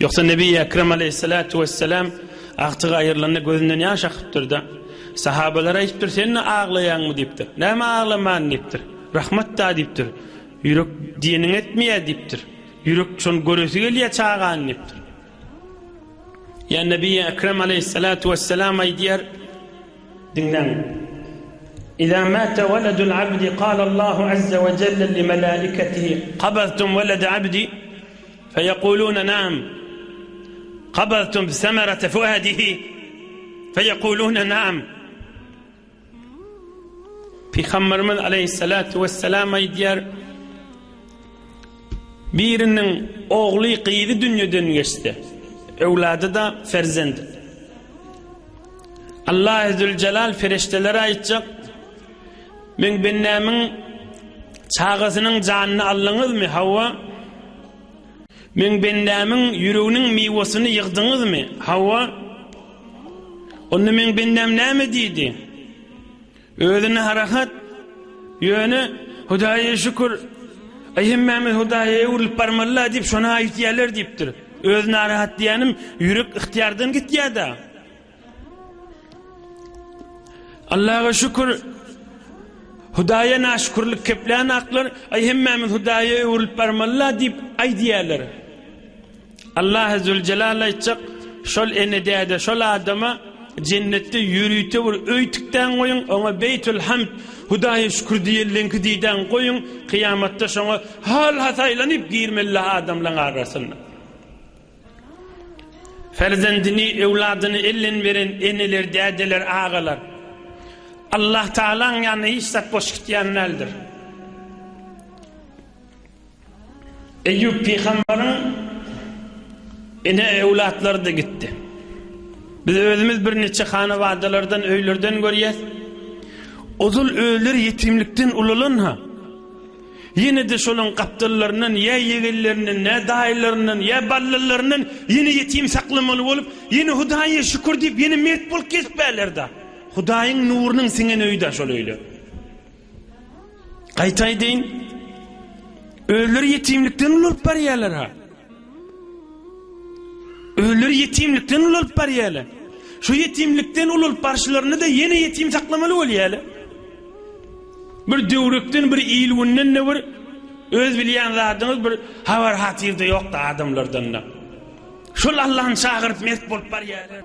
Yoksa Nebi Ekrem Aleyhissalatu vesselam aktı ayırlarını gözünden yaş akıptır da sahabalara ayıptır, senin ağlayan mı deyiptir. Neme ağlaman deyiptir. Rahmet da deyiptir. Yürek dinin etmeye deyiptir. Yürek şun görüsü geliye çağıgan deyiptir. Ya Nebi Ekrem Aleyhissalatu vesselam ay diyer dinlen. إذا مات ولد العبد قال الله عز وجل لملائكته قبضتم ولد عبدي فيقولون نعم قبضتم ثمرة فؤاده فيقولون نعم Peygamberimiz Aleyhissalatu vesselam aydiyer birinin oğlu kıydı dünyadan geçti. Evladı da ferzendi. Allah Zülcelal feriştelere aytacak, men bennemin çağısının canını aldınız mı Havva? Men bennemin yüreğinin meyvasını yıktınız mı Havva? Onu men bennem ne mi dedi? Özüne harakat, yönü Hudaya şükür, ayhimmemiz Hudaya'ya uğrulup parmallah deyip şuna ait yerler deyiptir. Özüne harakat diyenim, yürek ihtiyardan git ya da. Allah'a şükür, Hudaya naşkurluk keplen aklar, ayhimmemiz Hudaya'ya uğrulup parmallah deyip ay diyerler. Allah Zülcelal'a içecek, şol enediyede, şol adama, cennette yürüyte vur, öytükten koyun, ona Beytül Hamd, Hudaya şükür diyellenki diyden koyun, kıyamatta şuna hal hataylanıp girmeli adamla arasında. Ferzendini, evladını ellen veren eneler, dedeler, ağalar, Allah Teala'nın yanına hiç sat boş gittiyenlerdir. Eyyub Peygamber'in ene evlatları da gitti. Biz özümüz bir neçe hana vadalardan, öylerden görüyoruz. Ozul öğler yetimlikten ululun ha. Yine de şolun kaptırlarının, ya yeğillerinin, ya dayılarının, ya ballılarının yine yetim saklamalı olup, yine Hudaya şükür deyip, yine mert bol kesberler da. Hudayın nurunun sinen öyde şol öyle. Kaytay deyin, öğler yetimlikten ulup bariyalar ha. Öğler yetimlikten ulup bariyalar. Şu yetimlikten ulup barşılarını da yine yetim saklamalı oluyor. Bir dövrükten, bir iyilvinden ne var? Öz bileyen zadınız bir havar hatirde yok da adamlardan da. Şol Allah'ın çağırıp mert bolup bariyalar.